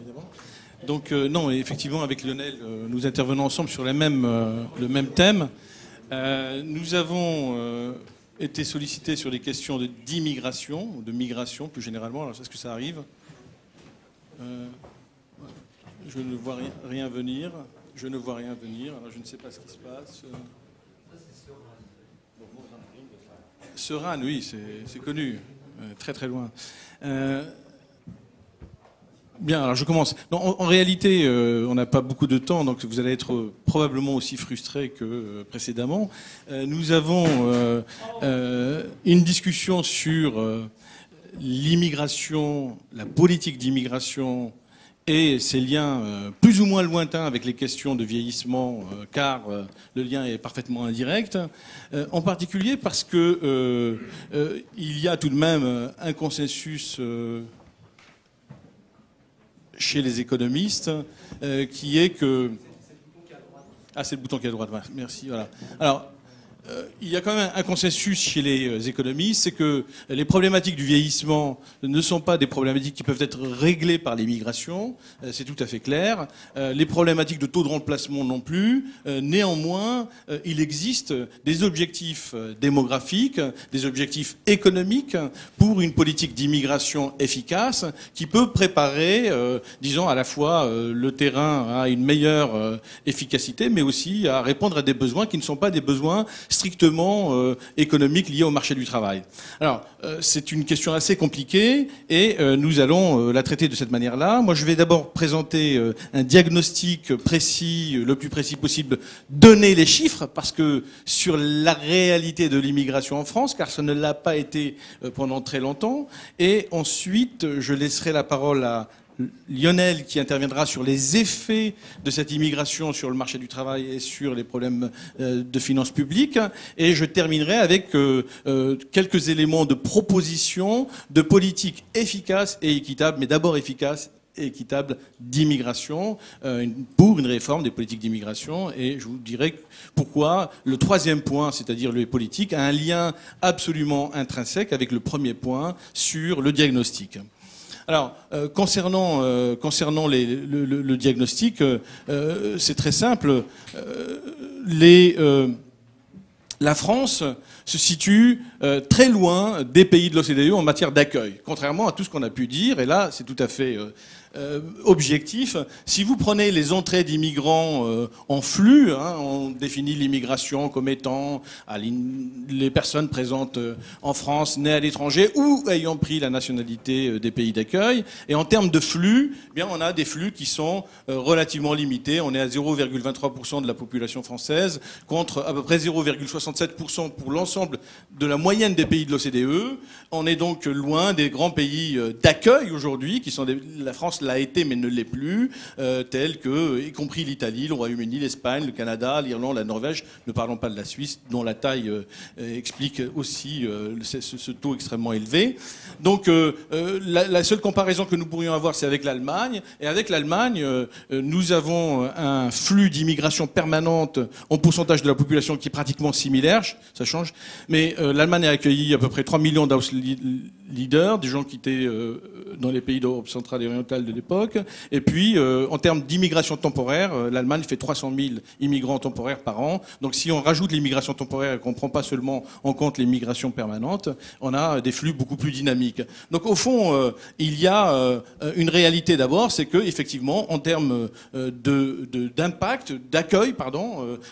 évidemment. Donc non, effectivement, avec Lionel, nous intervenons ensemble sur le même thème. Nous avons été sollicités sur des questions d'immigration, ou de migration plus généralement. Alors, est-ce que ça arrive? Je ne vois rien venir. Je ne vois rien venir. Alors, je ne sais pas ce qui se passe. Serein, oui, c'est connu. Très très loin. Bien, alors je commence. Non, en réalité, on n'a pas beaucoup de temps, donc vous allez être probablement aussi frustrés que précédemment. Nous avons une discussion sur l'immigration, la politique d'immigration et ses liens plus ou moins lointains avec les questions de vieillissement, car le lien est parfaitement indirect, en particulier parce que il y a tout de même un consensus chez les économistes qui est que... Ah, c'est le bouton qui est à droite, merci, voilà. Alors, il y a quand même un consensus chez les économistes, c'est que les problématiques du vieillissement ne sont pas des problématiques qui peuvent être réglées par l'immigration, c'est tout à fait clair. Les problématiques de taux de remplacement non plus. Néanmoins, il existe des objectifs démographiques, des objectifs économiques pour une politique d'immigration efficace qui peut préparer, disons, à la fois le terrain à une meilleure efficacité, mais aussi à répondre à des besoins qui ne sont pas des besoins strictement économiques liés au marché du travail. Alors, c'est une question assez compliquée et nous allons la traiter de cette manière-là. Moi, je vais d'abord présenter un diagnostic précis, le plus précis possible, donner les chiffres, parce que sur la réalité de l'immigration en France, car ça ne l'a pas été pendant très longtemps, et ensuite, je laisserai la parole à Lionel qui interviendra sur les effets de cette immigration sur le marché du travail et sur les problèmes de finances publiques. Et je terminerai avec quelques éléments de proposition de politique efficace et équitable, mais d'abord efficace et équitable d'immigration, pour une réforme des politiques d'immigration. Et je vous dirai pourquoi le troisième point, c'est-à-dire les politiques, a un lien absolument intrinsèque avec le premier point sur le diagnostic. Alors, concernant le diagnostic, c'est très simple. La France se situe très loin des pays de l'OCDE en matière d'accueil, contrairement à tout ce qu'on a pu dire, et là, c'est tout à fait objectif. Si vous prenez les entrées d'immigrants en flux, on définit l'immigration comme étant les personnes présentes en France, nées à l'étranger ou ayant pris la nationalité des pays d'accueil. Et en termes de flux, eh bien, on a des flux qui sont relativement limités. On est à 0,23% de la population française contre à peu près 0,67% pour l'ensemble de la moyenne des pays de l'OCDE. On est donc loin des grands pays d'accueil aujourd'hui, qui sont la France l'a été mais ne l'est plus, tels que, y compris l'Italie, le Royaume-Uni, l'Espagne, le Canada, l'Irlande, la Norvège, ne parlons pas de la Suisse, dont la taille explique aussi ce taux extrêmement élevé. Donc la seule comparaison que nous pourrions avoir, c'est avec l'Allemagne. Et avec l'Allemagne, nous avons un flux d'immigration permanente en pourcentage de la population qui est pratiquement similaire, ça change, mais l'Allemagne a accueilli à peu près 3 millions d'Ausleaders, des gens qui étaient dans les pays d'Europe centrale et orientale de l'époque. Et puis, en termes d'immigration temporaire, l'Allemagne fait 300 000 immigrants temporaires par an. Donc, si on rajoute l'immigration temporaire et qu'on ne prend pas seulement en compte l'immigration permanente, on a des flux beaucoup plus dynamiques. Donc, au fond, il y a une réalité d'abord, c'est que effectivement, en termes d'impact, d'accueil,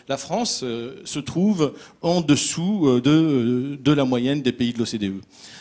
la France se trouve en dessous de la moyenne des pays de l'OCDE.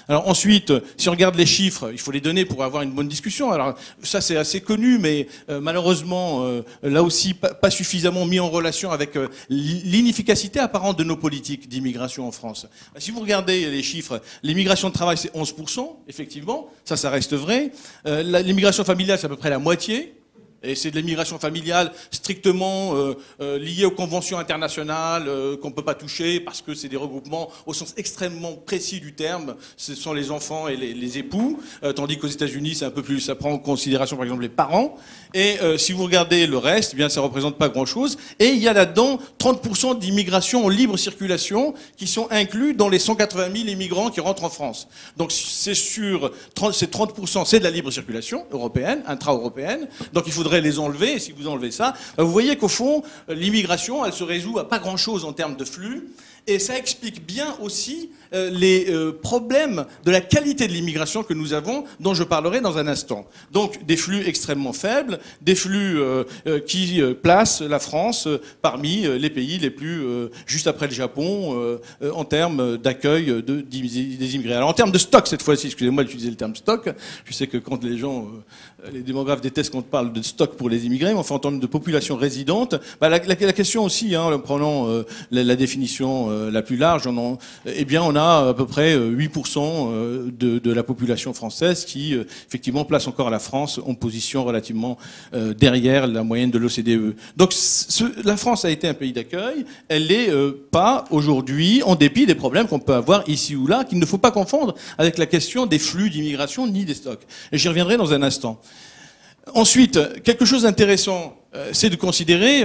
Alors ensuite, si on regarde les chiffres, il faut les donner pour avoir une bonne discussion. Alors ça c'est assez connu, mais malheureusement, là aussi pas suffisamment mis en relation avec l'inefficacité apparente de nos politiques d'immigration en France. Si vous regardez les chiffres, l'immigration de travail c'est 11%, effectivement, ça reste vrai. L'immigration familiale c'est à peu près la moitié. Et c'est de l'immigration familiale strictement liée aux conventions internationales qu'on ne peut pas toucher parce que c'est des regroupements au sens extrêmement précis du terme. Ce sont les enfants et les époux, tandis qu'aux États-Unis, c'est un peu plus, ça prend en considération par exemple les parents. Et si vous regardez le reste, eh bien ça représente pas grand-chose. Et il y a là-dedans 30% d'immigration en libre circulation qui sont inclus dans les 180 000 immigrants qui rentrent en France. Donc c'est sur ces 30%, c'est de la libre circulation européenne, intra-européenne. Donc il faudrait les enlever. Et si vous enlevez ça, vous voyez qu'au fond, l'immigration, elle se résout à pas grand-chose en termes de flux. Et ça explique bien aussi les problèmes de la qualité de l'immigration que nous avons, dont je parlerai dans un instant. Donc des flux extrêmement faibles, des flux qui placent la France parmi les pays les plus, juste après le Japon, en termes d'accueil des immigrés. Alors en termes de stock cette fois-ci, excusez-moi d'utiliser le terme stock, je sais que quand les gens, les démographes détestent qu'on parle de stock pour les immigrés, mais enfin en termes de population résidente, bah, la question aussi, hein, en prenant la définition la plus large, eh bien on a à peu près 8% de la population française qui effectivement place encore la France en position relativement derrière la moyenne de l'OCDE. Donc la France a été un pays d'accueil, elle l'est pas aujourd'hui, en dépit des problèmes qu'on peut avoir ici ou là, qu'il ne faut pas confondre avec la question des flux d'immigration ni des stocks. Et j'y reviendrai dans un instant. Ensuite, quelque chose d'intéressant, c'est de considérer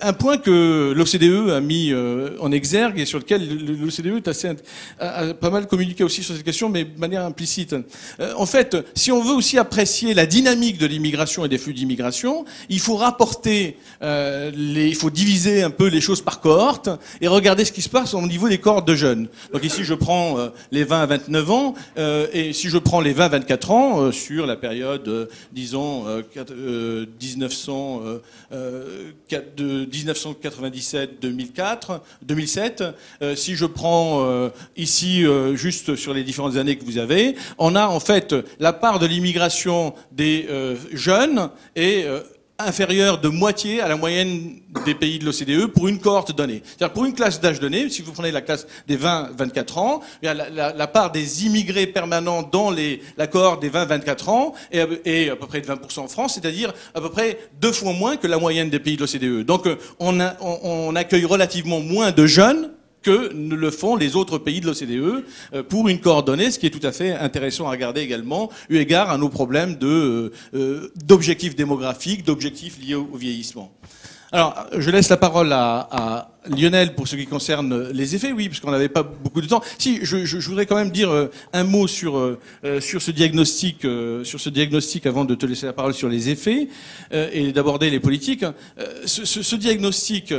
un point que l'OCDE a mis en exergue et sur lequel l'OCDE a pas mal communiqué aussi sur cette question, mais de manière implicite. En fait, si on veut aussi apprécier la dynamique de l'immigration et des flux d'immigration, il faut rapporter, il faut diviser un peu les choses par cohorte et regarder ce qui se passe au niveau des cohortes de jeunes. Donc ici, je prends les 20 à 29 ans et si je prends les 20 à 24 ans sur la période, disons, 1997-2007, si je prends ici juste sur les différentes années que vous avez, on a en fait la part de l'immigration des jeunes est inférieure de moitié à la moyenne des pays de l'OCDE pour une cohorte donnée. C'est-à-dire pour une classe d'âge donné, si vous prenez la classe des 20-24 ans, la part des immigrés permanents dans la cohorte des 20-24 ans est à peu près de 20% en France, c'est-à-dire à peu près 2 fois moins que la moyenne des pays de l'OCDE. Donc on accueille relativement moins de jeunes que ne le font les autres pays de l'OCDE pour une coordonnée, ce qui est tout à fait intéressant à regarder également, eu égard à nos problèmes d'objectifs démographiques, d'objectifs liés au vieillissement. Alors, je laisse la parole à Lionel pour ce qui concerne les effets, oui, parce qu'on n'avait pas beaucoup de temps. Si, je voudrais quand même dire un mot sur ce diagnostic avant de te laisser la parole sur les effets et d'aborder les politiques. Ce diagnostic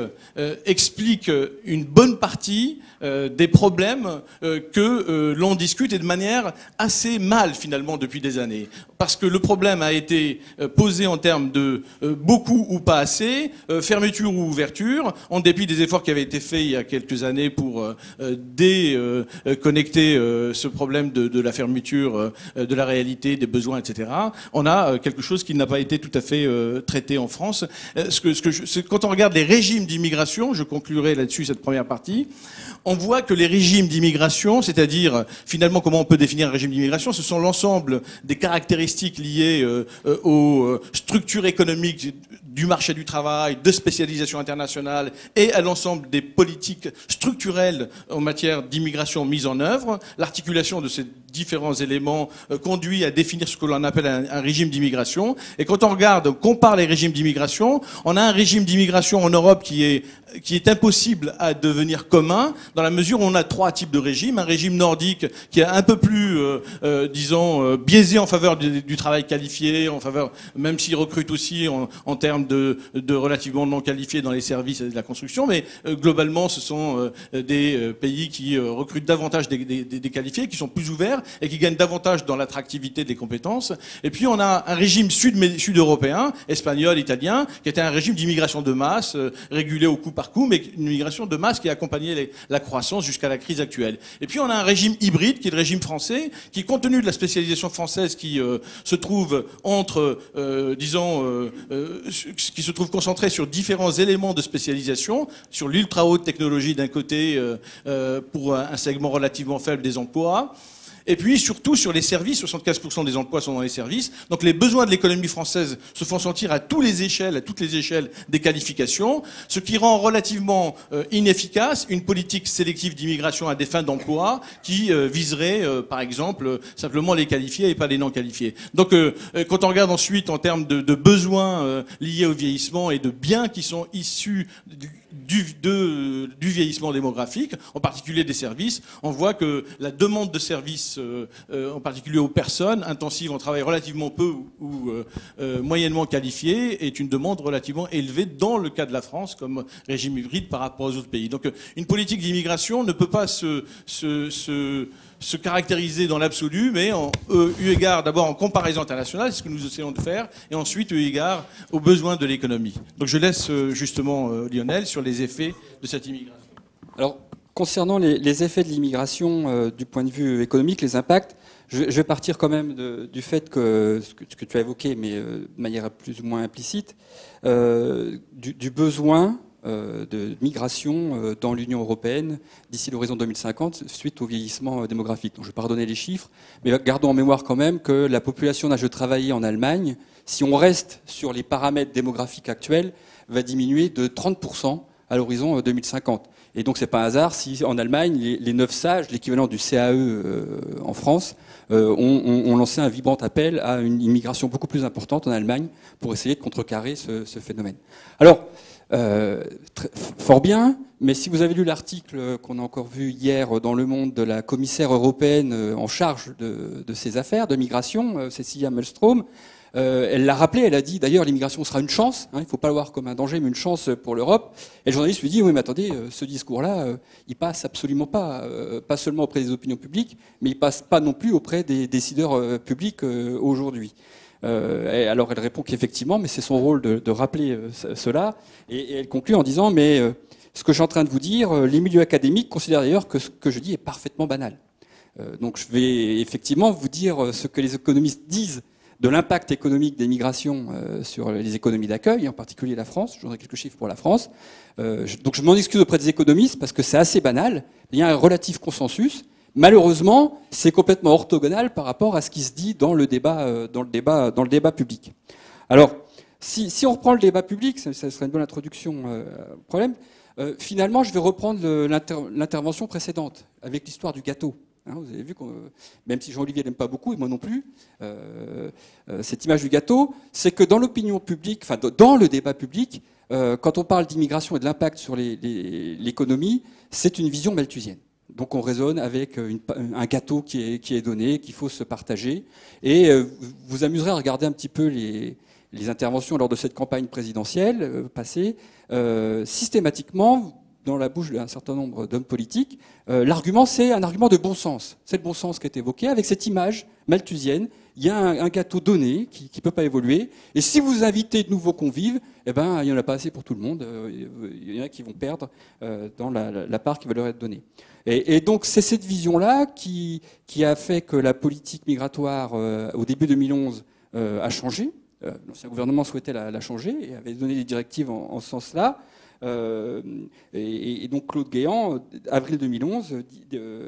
explique une bonne partie des problèmes que l'on discute et de manière assez mal finalement depuis des années. Parce que le problème a été posé en termes de beaucoup ou pas assez, fermeture ou ouverture, en dépit des efforts qui avaient été faits il y a quelques années pour déconnecter ce problème de la fermeture, de la réalité, des besoins, etc. On a quelque chose qui n'a pas été tout à fait traité en France. Quand on regarde les régimes d'immigration, je conclurai là-dessus cette première partie, on voit que les régimes d'immigration, c'est-à-dire finalement comment on peut définir un régime d'immigration, ce sont l'ensemble des caractéristiques liées aux structures économiques du marché du travail, de spécialisation internationale et à l'ensemble des politiques structurelles en matière d'immigration mises en œuvre. L'articulation de ces différents éléments conduit à définir ce que l'on appelle un régime d'immigration. Et quand on compare les régimes d'immigration, on a un régime d'immigration en Europe qui est impossible à devenir commun, dans la mesure où on a 3 types de régimes. Un régime nordique qui est un peu plus, disons, biaisé en faveur du travail qualifié, en faveur, même s'il recrute aussi en termes de relativement non qualifiés dans les services et de la construction, mais globalement, ce sont des pays qui recrutent davantage des qualifiés, qui sont plus ouverts et qui gagnent davantage dans l'attractivité des compétences. Et puis on a un régime sud-européen, espagnol, italien, qui était un régime d'immigration de masse, régulé au coup par coup, mais une immigration de masse qui a accompagné la croissance jusqu'à la crise actuelle. Et puis on a un régime hybride, qui est le régime français, qui, compte tenu de la spécialisation française qui se trouve entre, disons, qui se trouve concentré sur différents éléments de spécialisation, sur l'ultra haute technologie d'un côté, pour un segment relativement faible des emplois, Et puis surtout sur les services, 75% des emplois sont dans les services. Donc les besoins de l'économie française se font sentir à toutes les échelles des qualifications, ce qui rend relativement inefficace une politique sélective d'immigration à des fins d'emploi qui viserait, par exemple, simplement les qualifiés et pas les non qualifiés. Donc quand on regarde ensuite en termes de besoins liés au vieillissement et de biens qui sont issus du vieillissement démographique, en particulier des services, on voit que la demande de services, en particulier aux personnes intensives en travail relativement peu ou moyennement qualifiées, est une demande relativement élevée dans le cas de la France comme régime hybride par rapport aux autres pays. Donc une politique d'immigration ne peut pas se caractériser dans l'absolu, mais eu égard d'abord en comparaison internationale, c'est ce que nous essayons de faire, et ensuite eu égard aux besoins de l'économie. Donc je laisse justement Lionel sur les effets de cette immigration. Alors, concernant les effets de l'immigration du point de vue économique, les impacts, je vais partir quand même du fait que ce que tu as évoqué, mais de manière plus ou moins implicite, du besoin de migration dans l'Union européenne d'ici l'horizon 2050 suite au vieillissement démographique. Donc je ne vais pas redonner les chiffres, mais gardons en mémoire quand même que la population d'âge de travailler en Allemagne, si on reste sur les paramètres démographiques actuels, va diminuer de 30% à l'horizon 2050. Et donc c'est pas un hasard si en Allemagne les 9 sages, l'équivalent du CAE en France, ont lancé un vibrant appel à une immigration beaucoup plus importante en Allemagne pour essayer de contrecarrer ce phénomène. Alors, fort bien, mais si vous avez lu l'article qu'on a encore vu hier dans Le Monde de la commissaire européenne en charge de ces affaires de migration, Cecilia Malmström, elle l'a rappelé, elle a dit d'ailleurs l'immigration sera une chance, il ne faut pas le voir comme un danger mais une chance pour l'Europe. Et le journaliste lui dit oui mais attendez, ce discours-là, il passe absolument pas, pas seulement auprès des opinions publiques, mais il passe pas non plus auprès des décideurs publics aujourd'hui. Alors elle répond qu'effectivement, mais c'est son rôle de rappeler cela, et elle conclut en disant mais ce que je suis en train de vous dire, les milieux académiques considèrent d'ailleurs que ce que je dis est parfaitement banal. Donc je vais effectivement vous dire ce que les économistes disent de l'impact économique des migrations sur les économies d'accueil, en particulier la France. Je donnerai quelques chiffres pour la France. Donc je m'en excuse auprès des économistes parce que c'est assez banal. Il y a un relatif consensus. Malheureusement, c'est complètement orthogonal par rapport à ce qui se dit dans le débat public. Alors, si on reprend le débat public, ça serait une bonne introduction au problème. Finalement, je vais reprendre l'intervention précédente avec l'histoire du gâteau. Vous avez vu que, même si Jean-Olivier n'aime pas beaucoup, et moi non plus, cette image du gâteau, c'est que dans l'opinion publique, enfin dans le débat public, quand on parle d'immigration et de l'impact sur l'économie, c'est une vision malthusienne. Donc on raisonne avec un gâteau qui est donné, qu'il faut se partager. Et vous amuserez à regarder un petit peu les interventions lors de cette campagne présidentielle passée. Systématiquement, dans la bouche d'un certain nombre d'hommes politiques, l'argument, c'est un argument de bon sens. C'est le bon sens qui est évoqué avec cette image malthusienne. Il y a un gâteau donné qui ne peut pas évoluer. Et si vous invitez de nouveaux convives, eh ben, il n'y en a pas assez pour tout le monde. Il y en a qui vont perdre dans la part qui va leur être donnée. Et donc, c'est cette vision-là qui a fait que la politique migratoire, au début 2011, a changé. L'ancien gouvernement souhaitait la changer et avait donné des directives en ce sens-là. Et donc Claude Guéant, avril 2011,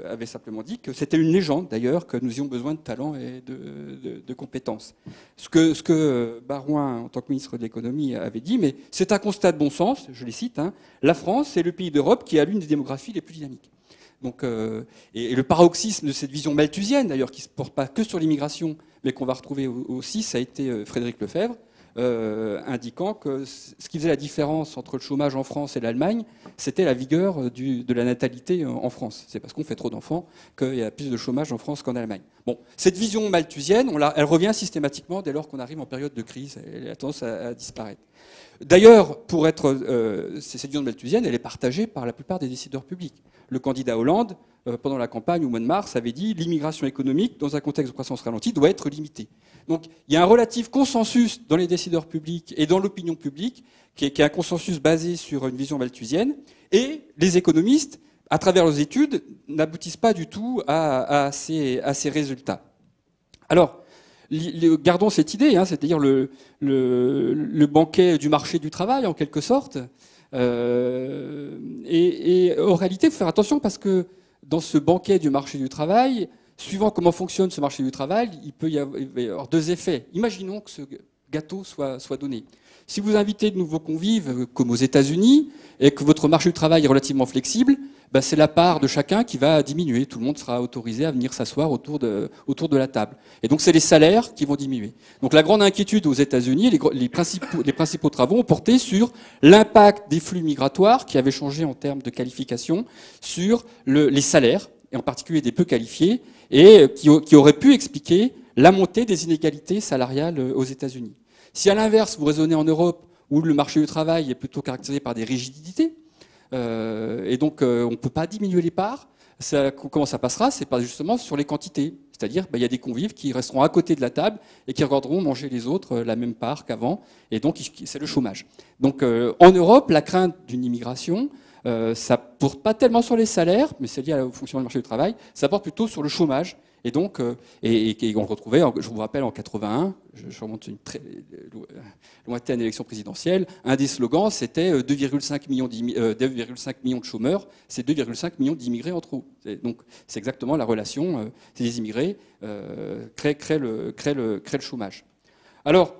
avait simplement dit que c'était une légende d'ailleurs, que nous ayons besoin de talent et de compétences. Ce que Baroin, en tant que ministre de l'économie, avait dit, mais c'est un constat de bon sens, je les cite, la France est le pays d'Europe qui a l'une des démographies les plus dynamiques. Donc, et le paroxysme de cette vision malthusienne, d'ailleurs, qui ne se porte pas que sur l'immigration, mais qu'on va retrouver aussi, ça a été Frédéric Lefebvre, indiquant que ce qui faisait la différence entre le chômage en France et l'Allemagne, c'était la vigueur de la natalité en France. C'est parce qu'on fait trop d'enfants qu'il y a plus de chômage en France qu'en Allemagne. Bon, cette vision malthusienne, elle revient systématiquement dès lors qu'on arrive en période de crise. Elle a tendance à disparaître. D'ailleurs, cette vision malthusienne, elle est partagée par la plupart des décideurs publics. Le candidat Hollande, pendant la campagne au mois de mars, avait dit l'immigration économique, dans un contexte de croissance ralentie, doit être limitée. Donc il y a un relatif consensus dans les décideurs publics et dans l'opinion publique, qui est un consensus basé sur une vision malthusienne, et les économistes, à travers leurs études, n'aboutissent pas du tout à ces résultats. Alors, gardons cette idée, c'est-à-dire le banquet du marché du travail, en quelque sorte. Et en réalité, il faut faire attention parce que dans ce banquet du marché du travail, suivant comment fonctionne ce marché du travail, il va y avoir deux effets. Imaginons que ce gâteau soit donné. Si vous invitez de nouveaux convives, comme aux États-Unis, et que votre marché du travail est relativement flexible, ben c'est la part de chacun qui va diminuer. Tout le monde sera autorisé à venir s'asseoir autour de la table. Et donc, c'est les salaires qui vont diminuer. Donc, la grande inquiétude aux États-Unis, les principaux travaux ont porté sur l'impact des flux migratoires qui avaient changé en termes de qualification sur les salaires, et en particulier des peu qualifiés, et qui auraient pu expliquer la montée des inégalités salariales aux États-Unis. Si à l'inverse, vous raisonnez en Europe, où le marché du travail est plutôt caractérisé par des rigidités, et donc on ne peut pas diminuer les parts, comment ça passera? C'est pas justement sur les quantités. C'est-à-dire, il y a des convives qui resteront à côté de la table et qui regarderont manger les autres la même part qu'avant, et donc c'est le chômage. Donc en Europe, la crainte d'une immigration, ça ne porte pas tellement sur les salaires, mais c'est lié au fonctionnement du marché du travail, ça porte plutôt sur le chômage. Et donc, et on le retrouvait, je vous rappelle, en 81, je remonte une très lointaine élection présidentielle, un des slogans, c'était 2,5 millions de chômeurs, c'est 2,5 millions d'immigrés en trop. Donc, c'est exactement la relation, ces immigrés créent le chômage. Alors,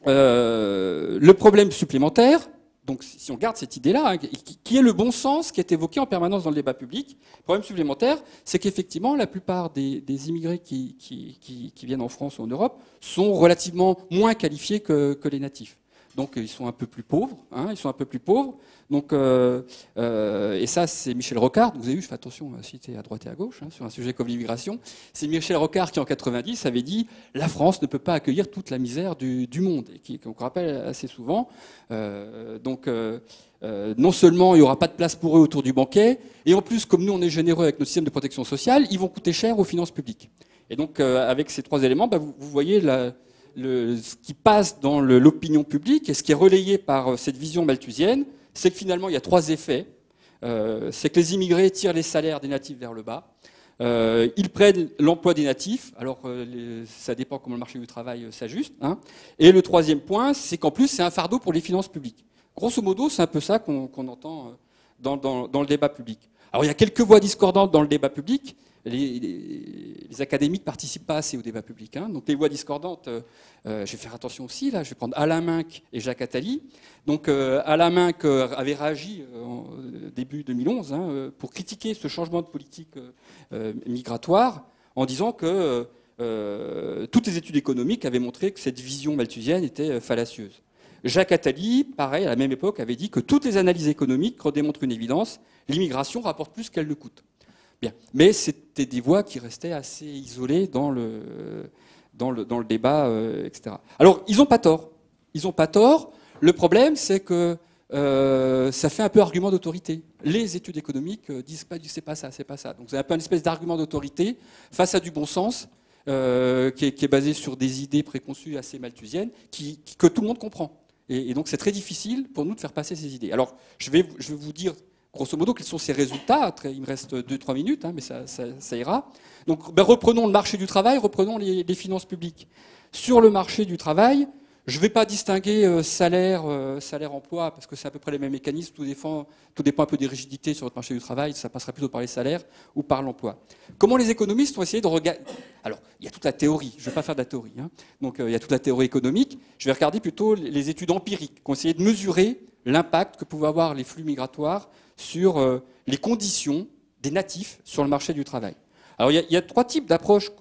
le problème supplémentaire, donc si on garde cette idée-là, qui est le bon sens qui est évoqué en permanence dans le débat public, le problème supplémentaire, c'est qu'effectivement, la plupart des immigrés qui viennent en France ou en Europe sont relativement moins qualifiés que les natifs. Donc ils sont un peu plus pauvres, ils sont un peu plus pauvres. Donc, et ça, c'est Michel Rocard. Vous avez vu, je fais attention à citer à droite et à gauche sur un sujet comme l'immigration. C'est Michel Rocard qui, en 90, avait dit « La France ne peut pas accueillir toute la misère du monde », et qu'on rappelle assez souvent. Non seulement il n'y aura pas de place pour eux autour du banquet, et en plus, comme nous, on est généreux avec notre système de protection sociale, ils vont coûter cher aux finances publiques. Et donc, avec ces trois éléments, vous voyez ce qui passe dans l'opinion publique et ce qui est relayé par cette vision malthusienne, c'est que finalement, il y a trois effets. C'est que les immigrés tirent les salaires des natifs vers le bas. Ils prennent l'emploi des natifs. Alors, ça dépend comment le marché du travail s'ajuste. Et le troisième point, c'est qu'en plus, c'est un fardeau pour les finances publiques. Grosso modo, c'est un peu ça qu'on entend dans le débat public. Alors, il y a quelques voix discordantes dans le débat public. Les académiques ne participent pas assez au débat public. Donc les voix discordantes, je vais faire attention aussi, là, je vais prendre Alain Minc et Jacques Attali. Donc Alain Minc avait réagi en début 2011 pour critiquer ce changement de politique migratoire en disant que toutes les études économiques avaient montré que cette vision malthusienne était fallacieuse. Jacques Attali, pareil, à la même époque, avait dit que toutes les analyses économiques démontrent une évidence, l'immigration rapporte plus qu'elle ne coûte. Bien. Mais c'était des voix qui restaient assez isolées dans le débat, etc. Alors, ils n'ont pas tort. Ils n'ont pas tort. Le problème, c'est que ça fait un peu argument d'autorité. Les études économiques disent pas, c'est pas ça, c'est pas ça. Donc, c'est un peu une espèce d'argument d'autorité face à du bon sens qui est basé sur des idées préconçues assez malthusiennes que tout le monde comprend. Et donc, c'est très difficile pour nous de faire passer ces idées. Alors, je vais vous dire grosso modo, quels sont ces résultats? Il me reste 2-3 minutes, mais ça ira. Donc, reprenons le marché du travail, reprenons les finances publiques. Sur le marché du travail, je ne vais pas distinguer salaire-emploi, parce que c'est à peu près les mêmes mécanismes. Tout dépend un peu des rigidités sur votre marché du travail. Ça passera plutôt par les salaires ou par l'emploi. Comment les économistes ont essayé de regarder? Alors, il y a toute la théorie. Je ne vais pas faire de la théorie. Donc, il y a toute la théorie économique. Je vais regarder plutôt les études empiriques qui ont essayé de mesurer l'impact que pouvaient avoir les flux migratoires sur les conditions des natifs sur le marché du travail. Alors il y a trois types d'approches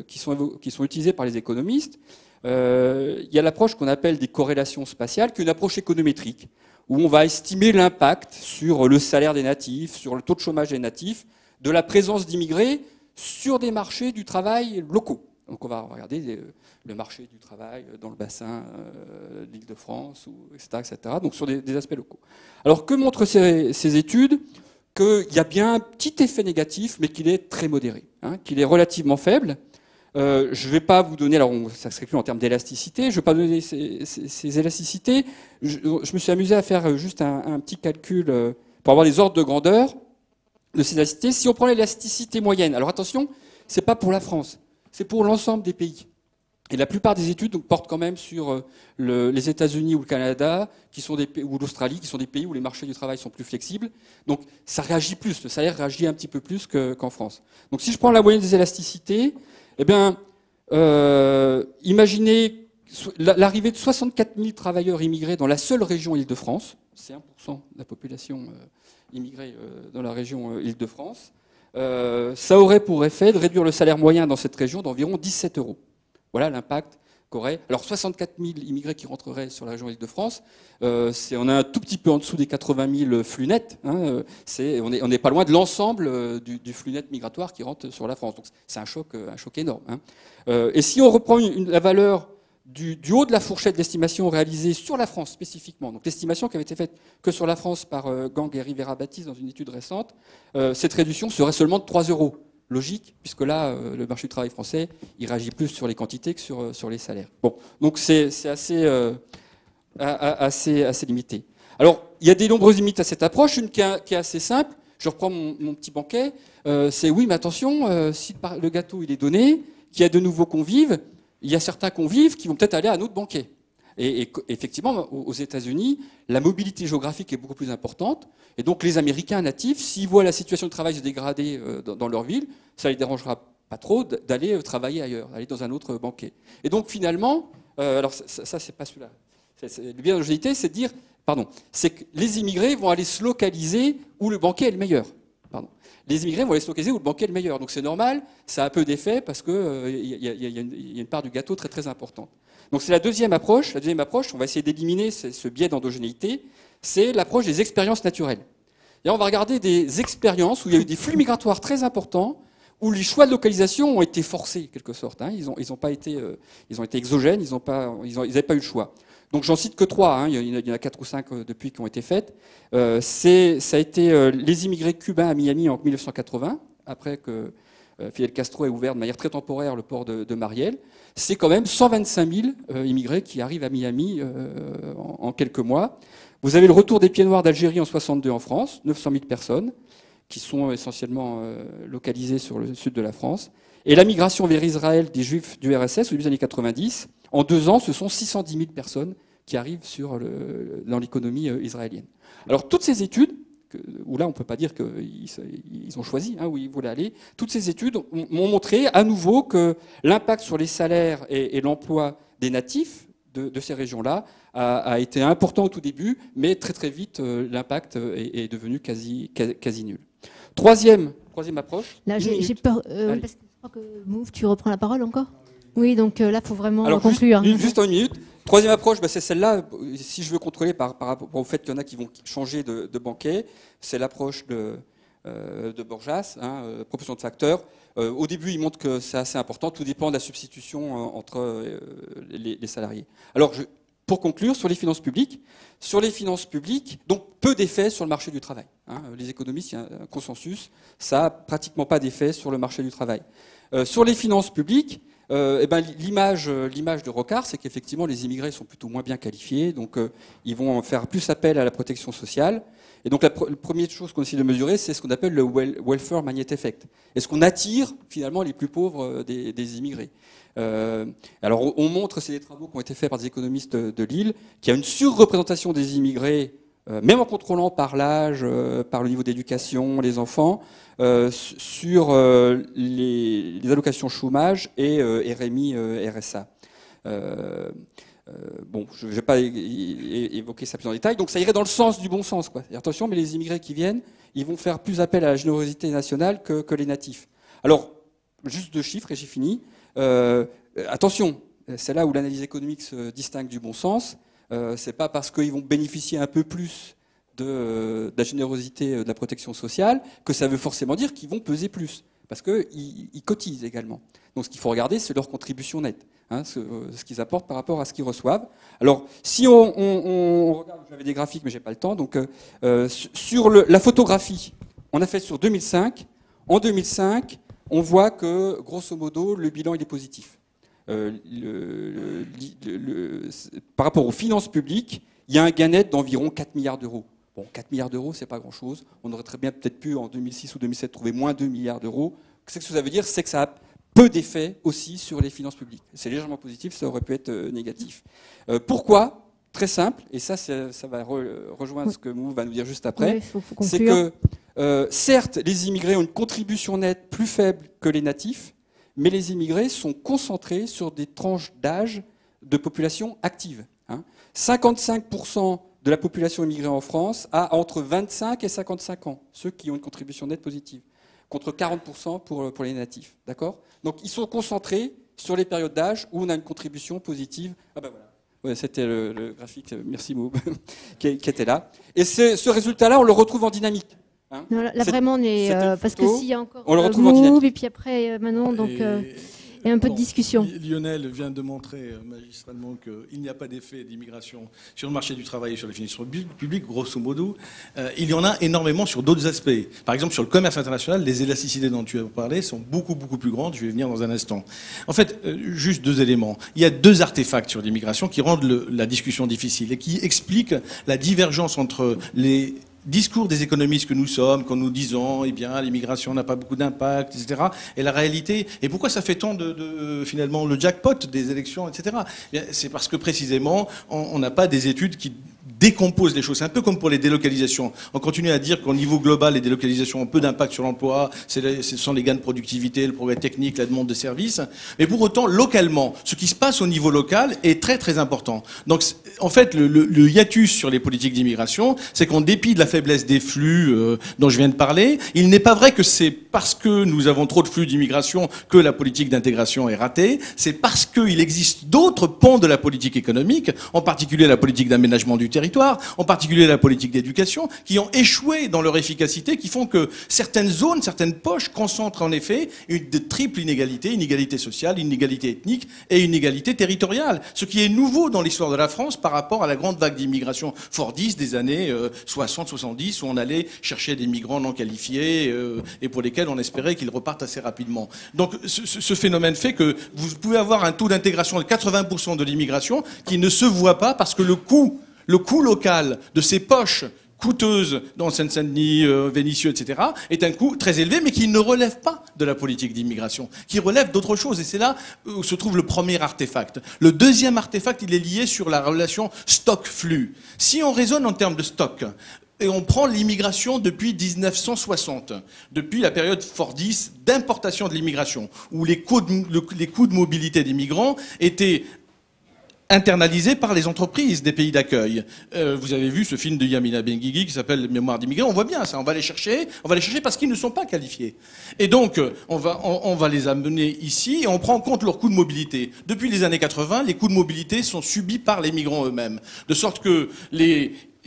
qui sont utilisées par les économistes. Il y a l'approche qu'on appelle des corrélations spatiales, qui est une approche économétrique, où on va estimer l'impact sur le salaire des natifs, sur le taux de chômage des natifs, de la présence d'immigrés sur des marchés du travail locaux. Donc on va regarder le marché du travail dans le bassin de l'Île-de-France, etc., etc. Donc sur des aspects locaux. Alors que montrent ces études? Qu'il y a bien un petit effet négatif, mais qu'il est très modéré, qu'il est relativement faible. Je ne vais pas vous donner, alors ça se calcule en termes d'élasticité, je ne vais pas donner ces élasticités. Je me suis amusé à faire juste un petit calcul pour avoir les ordres de grandeur de ces élasticités. Si on prend l'élasticité moyenne, alors attention, ce n'est pas pour la France. C'est pour l'ensemble des pays. Et la plupart des études portent quand même sur les États-Unis ou le Canada, ou l'Australie, qui sont des pays où les marchés du travail sont plus flexibles. Donc ça réagit plus, le salaire réagit un petit peu plus qu'en France. Donc si je prends la moyenne des élasticités, eh bien, imaginez l'arrivée de 64 000 travailleurs immigrés dans la seule région Île-de-France. C'est 1% de la population immigrée dans la région Île-de-France. Ça aurait pour effet de réduire le salaire moyen dans cette région d'environ 17 €. Voilà l'impact qu'aurait. Alors 64 000 immigrés qui rentreraient sur la région Île-de-France, on est un tout petit peu en dessous des 80 000 flux nets. Hein, on n'est pas loin de l'ensemble du flux net migratoire qui rentre sur la France. Donc c'est un choc énorme. Hein. Et si on reprend la valeur du haut de la fourchette d'estimation réalisée sur la France spécifiquement, donc l'estimation qui avait été faite que sur la France par Gang et Rivera-Baptiste dans une étude récente, cette réduction serait seulement de 3 €. Logique, puisque là, le marché du travail français, il réagit plus sur les quantités que sur les salaires. Bon, donc c'est assez limité. Alors, il y a des nombreuses limites à cette approche. Une qui est assez simple. Je reprends mon petit banquet. C'est oui, mais attention, si le gâteau il est donné, qu'il y a de nouveaux convives, il y a certains convives qui vont peut-être aller à un autre banquet. Et effectivement, aux États-Unis, la mobilité géographique est beaucoup plus importante. Et donc, les Américains natifs, s'ils voient la situation de travail se dégrader dans leur ville, ça ne les dérangera pas trop d'aller travailler ailleurs, d'aller dans un autre banquet. Et donc, finalement, alors ça c'est pas celui-là. Le biais de l'ingéniosité, c'est de dire, c'est que les immigrés vont aller se localiser où le banquet est le meilleur. Les immigrés vont aller se localiser où le banquet est le meilleur. Donc, c'est normal, ça a un peu d'effet parce qu'il y a une part du gâteau très très importante. Donc c'est la deuxième approche. La deuxième approche, on va essayer d'éliminer ce biais d'endogénéité, c'est l'approche des expériences naturelles. Et on va regarder des expériences où il y a eu des flux migratoires très importants, où les choix de localisation ont été forcés, en quelque sorte. Hein. Ils ont été exogènes, ils n'avaient pas eu le choix. Donc j'en cite que 3, hein. Il y en a 4 ou 5 depuis qui ont été faites. Ça a été les immigrés cubains à Miami en 1980, après que Fidel Castro ait ouvert de manière très temporaire le port de Mariel. C'est quand même 125 000 immigrés qui arrivent à Miami en quelques mois. Vous avez le retour des pieds noirs d'Algérie en 62 en France, 900 000 personnes, qui sont essentiellement localisées sur le sud de la France. Et la migration vers Israël des Juifs du RSS au début des années 90, en 2 ans, ce sont 610 000 personnes qui arrivent dans l'économie israélienne. Alors toutes ces études, où là on ne peut pas dire qu'ils ont choisi, hein, où ils voulaient aller, toutes ces études m'ont montré à nouveau que l'impact sur les salaires et l'emploi des natifs de ces régions-là a été important au tout début, mais très très vite l'impact est devenu quasi nul. Troisième approche. Là j'ai peur, parce que je crois que Mouv, tu reprends la parole encore ? Oui, donc là, il faut vraiment conclure. Juste en une minute. Troisième approche, c'est celle-là. Si je veux contrôler par rapport au fait qu'il y en a qui vont changer de banquet, c'est l'approche de Borjas, hein, proportion de facteurs. Au début, il montre que c'est assez important. Tout dépend de la substitution entre les salariés. Alors, pour conclure, sur les finances publiques, donc peu d'effets sur le marché du travail. Hein. Les économistes, il y a un consensus, ça n'a pratiquement pas d'effet sur le marché du travail. Sur les finances publiques, l'image de Rocard, c'est qu'effectivement les immigrés sont plutôt moins bien qualifiés, donc ils vont faire plus appel à la protection sociale. Et donc la première chose qu'on essaie de mesurer, c'est ce qu'on appelle le welfare magnet effect. Est-ce qu'on attire finalement les plus pauvres des immigrés ? Alors on montre, c'est des travaux qui ont été faits par des économistes de Lille, qu'il y a une surreprésentation des immigrés, même en contrôlant par l'âge, par le niveau d'éducation, les enfants, sur les allocations chômage et RMI, RSA. Je ne vais pas évoquer ça plus en détail. Donc ça irait dans le sens du bon sens, quoi. Et attention, mais les immigrés qui viennent, ils vont faire plus appel à la générosité nationale que les natifs. Alors, juste 2 chiffres et j'ai fini. Attention, c'est là où l'analyse économique se distingue du bon sens. C'est pas parce qu'ils vont bénéficier un peu plus de la générosité de la protection sociale que ça veut forcément dire qu'ils vont peser plus, parce qu'ils cotisent également. Donc ce qu'il faut regarder, c'est leur contribution nette, hein, ce qu'ils apportent par rapport à ce qu'ils reçoivent. Alors si on regarde, j'avais des graphiques mais j'ai pas le temps, donc sur la photographie, on a fait sur 2005. En 2005, on voit que grosso modo le bilan il est positif. Par rapport aux finances publiques, il y a un gain net d'environ 4 milliards d'euros. Bon, 4 milliards d'euros, c'est pas grand-chose. On aurait très bien peut-être pu, en 2006 ou 2007, trouver moins 2 milliards d'euros. Qu'est-ce que ça veut dire ? C'est que ça a peu d'effet aussi sur les finances publiques. C'est légèrement positif, ça aurait pu être négatif. Pourquoi ? Très simple, et ça va rejoindre ce que Mou va nous dire juste après, Oui, faut c'est que certes, les immigrés ont une contribution nette plus faible que les natifs, mais les immigrés sont concentrés sur des tranches d'âge de population active. 55% de la population immigrée en France a entre 25 et 55 ans, ceux qui ont une contribution nette positive, contre 40% pour les natifs. D'accord ? Donc ils sont concentrés sur les périodes d'âge où on a une contribution positive. Ah ben voilà. Ouais, c'était le graphique, merci Mou, qui était là. Et ce résultat-là, on le retrouve en dynamique. Non, là vraiment, on est parce que s'il y a encore on le retrouve en dynamique. Et puis après Manon, donc et un peu de discussion. Lionel vient de montrer magistralement qu'il n'y a pas d'effet d'immigration sur le marché du travail et sur les finances publiques, grosso modo. Il y en a énormément sur d'autres aspects. Par exemple, sur le commerce international, les élasticités dont tu as parlé sont beaucoup, beaucoup plus grandes. Je vais venir dans un instant. En fait, juste 2 éléments. Il y a 2 artefacts sur l'immigration qui rendent la discussion difficile et qui expliquent la divergence entre les discours des économistes que nous sommes, quand nous disons, eh bien, l'immigration n'a pas beaucoup d'impact, etc., et la réalité, et pourquoi ça fait tant finalement, le jackpot des élections, etc. C'est parce que précisément, on n'a pas des études qui décompose les choses. C'est un peu comme pour les délocalisations. On continue à dire qu'au niveau global, les délocalisations ont peu d'impact sur l'emploi, ce sont les gains de productivité, le progrès technique, la demande de services. Mais pour autant, localement, ce qui se passe au niveau local est très très important. Donc, en fait, le hiatus sur les politiques d'immigration, c'est qu'en dépit de la faiblesse des flux dont je viens de parler, il n'est pas vrai que c'est parce que nous avons trop de flux d'immigration que la politique d'intégration est ratée. C'est parce qu'il existe d'autres pans de la politique économique, en particulier la politique d'aménagement du territoire, en particulier la politique d'éducation, qui ont échoué dans leur efficacité, qui font que certaines zones, certaines poches concentrent en effet une triple inégalité, inégalité sociale, inégalité ethnique et inégalité territoriale. Ce qui est nouveau dans l'histoire de la France par rapport à la grande vague d'immigration fordiste des années 60-70, où on allait chercher des migrants non qualifiés et pour lesquels on espérait qu'ils repartent assez rapidement. Donc ce phénomène fait que vous pouvez avoir un taux d'intégration de 80% de l'immigration qui ne se voit pas parce que le coût local de ces poches coûteuses dans Seine-Saint-Denis, Vénissieux, etc., est un coût très élevé, mais qui ne relève pas de la politique d'immigration, qui relève d'autre chose. Et c'est là où se trouve le premier artefact. Le deuxième artefact, il est lié sur la relation stock-flux. Si on raisonne en termes de stock, et on prend l'immigration depuis 1960, depuis la période fordiste d'importation de l'immigration, où les coûts de mobilité des migrants étaient internalisé par les entreprises des pays d'accueil. Vous avez vu ce film de Yamina Benguigui qui s'appelle Mémoire d'immigrés. On voit bien ça. On va les chercher parce qu'ils ne sont pas qualifiés. Et donc, on va les amener ici et on prend en compte leurs coûts de mobilité. Depuis les années 80, les coûts de mobilité sont subis par les migrants eux-mêmes. De sorte que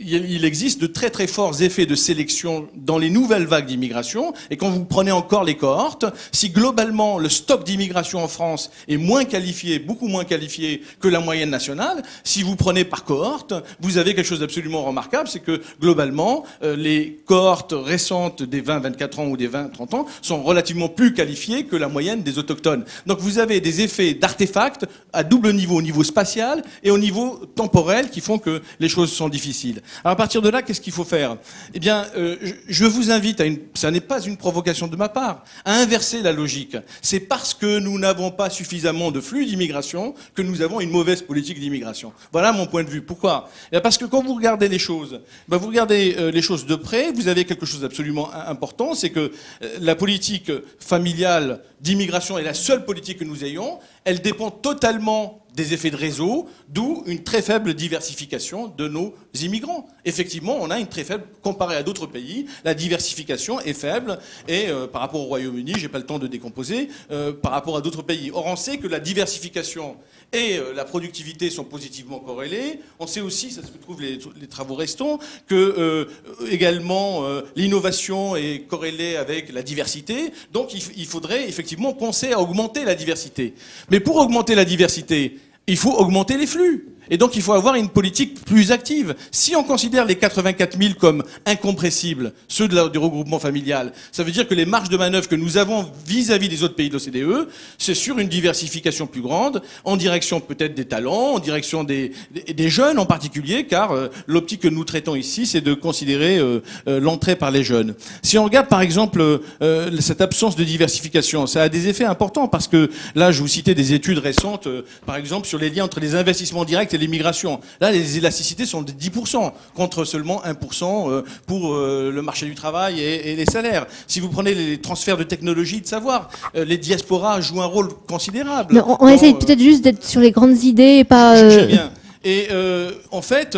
il existe de très très forts effets de sélection dans les nouvelles vagues d'immigration. Et quand vous prenez encore les cohortes, si globalement le stock d'immigration en France est moins qualifié, beaucoup moins qualifié que la moyenne nationale, si vous prenez par cohorte, vous avez quelque chose d'absolument remarquable, c'est que globalement, les cohortes récentes des 20-24 ans ou des 20-30 ans sont relativement plus qualifiées que la moyenne des autochtones. Donc vous avez des effets d'artefacts à double niveau, au niveau spatial et au niveau temporel, qui font que les choses sont difficiles. Alors à partir de là, qu'est-ce qu'il faut faire ? Eh bien, je vous invite ça n'est pas une provocation de ma part, à inverser la logique. C'est parce que nous n'avons pas suffisamment de flux d'immigration que nous avons une mauvaise politique d'immigration. Voilà mon point de vue. Pourquoi ? Parce que quand vous regardez les choses, vous regardez les choses de près, vous avez quelque chose d'absolument important, c'est que la politique familiale d'immigration est la seule politique que nous ayons. Elle dépend totalement des effets de réseau, d'où une très faible diversification de nos immigrants. Effectivement, on a une très faible, comparé à d'autres pays, la diversification est faible, et par rapport au Royaume-Uni, j'ai pas le temps de décomposer, par rapport à d'autres pays. Or, on sait que la diversification et la productivité sont positivement corrélées. On sait aussi, ça se trouve les travaux restants, que également l'innovation est corrélée avec la diversité. Donc il faudrait effectivement penser à augmenter la diversité. Mais pour augmenter la diversité, il faut augmenter les flux. Et donc il faut avoir une politique plus active. Si on considère les 84 000 comme incompressibles, ceux du regroupement familial, ça veut dire que les marges de manœuvre que nous avons vis-à-vis des autres pays de l'OCDE, c'est sur une diversification plus grande, en direction peut-être des talents, en direction des jeunes en particulier, car l'optique que nous traitons ici, c'est de considérer l'entrée par les jeunes. Si on regarde par exemple cette absence de diversification, ça a des effets importants, parce que là, je vous citais des études récentes, par exemple, sur les liens entre les investissements directs et l'immigration. Là, les élasticités sont de 10%, contre seulement 1% pour le marché du travail et les salaires. Si vous prenez les transferts de technologie, de savoir, les diasporas jouent un rôle considérable. Mais on essaye peut-être juste d'être sur les grandes idées et pas... Très bien. Et en fait...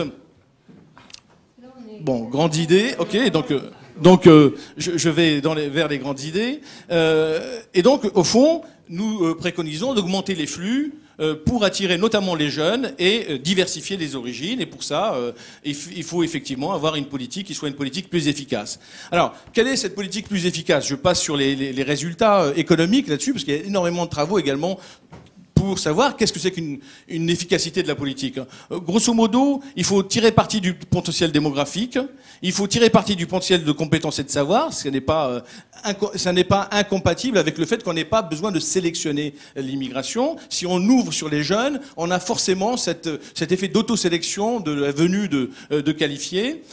Bon, grande idée, ok, donc je vais vers les grandes idées. Et donc, au fond, nous préconisons d'augmenter les flux pour attirer notamment les jeunes et diversifier les origines. Et pour ça, il faut effectivement avoir une politique qui soit une politique plus efficace. Alors, quelle est cette politique plus efficace? Je passe sur les résultats économiques là-dessus, parce qu'il y a énormément de travaux également pour savoir qu'est-ce que c'est qu'une efficacité de la politique. Grosso modo, il faut tirer parti du potentiel démographique, il faut tirer parti du potentiel de compétences et de savoir, ça n'est pas incompatible avec le fait qu'on n'ait pas besoin de sélectionner l'immigration. Si on ouvre sur les jeunes, on a forcément cet effet d'autosélection de la venue de qualifiés,